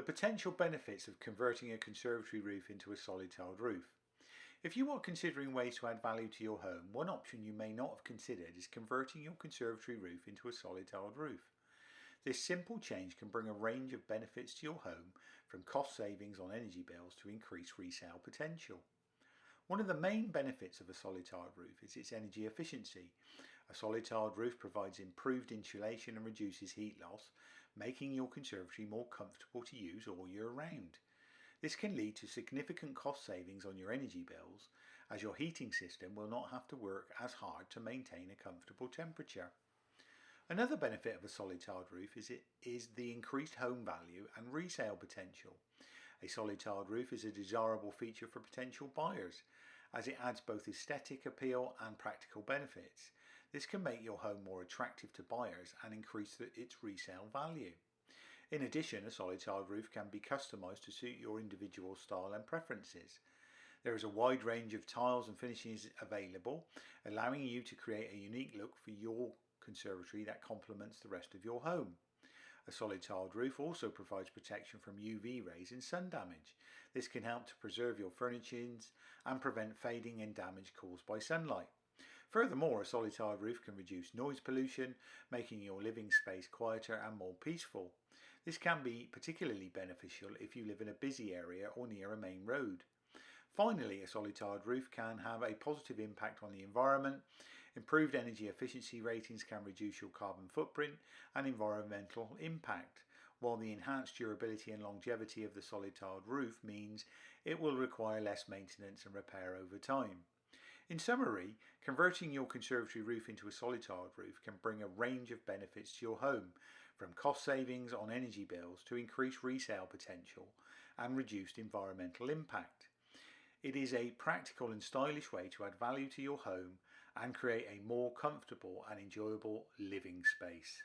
The potential benefits of converting a conservatory roof into a solid tiled roof. If you are considering ways to add value to your home, one option you may not have considered is converting your conservatory roof into a solid tiled roof. This simple change can bring a range of benefits to your home, from cost savings on energy bills to increased resale potential. One of the main benefits of a solid tiled roof is its energy efficiency. A solid tiled roof provides improved insulation and reduces heat loss, making your conservatory more comfortable to use all year round. This can lead to significant cost savings on your energy bills, as your heating system will not have to work as hard to maintain a comfortable temperature. Another benefit of a solid tiled roof is the increased home value and resale potential. A solid tiled roof is a desirable feature for potential buyers, as it adds both aesthetic appeal and practical benefits. This can make your home more attractive to buyers and increase its resale value. In addition, a solid tiled roof can be customised to suit your individual style and preferences. There is a wide range of tiles and finishes available, allowing you to create a unique look for your conservatory that complements the rest of your home. A solid tiled roof also provides protection from UV rays and sun damage. This can help to preserve your furnishings and prevent fading and damage caused by sunlight. Furthermore, a solid tiled roof can reduce noise pollution, making your living space quieter and more peaceful. This can be particularly beneficial if you live in a busy area or near a main road. Finally, a solid tiled roof can have a positive impact on the environment. Improved energy efficiency ratings can reduce your carbon footprint and environmental impact, while the enhanced durability and longevity of the solid tiled roof means it will require less maintenance and repair over time. In summary, converting your conservatory roof into a solid tiled roof can bring a range of benefits to your home, from cost savings on energy bills to increased resale potential and reduced environmental impact. It is a practical and stylish way to add value to your home and create a more comfortable and enjoyable living space.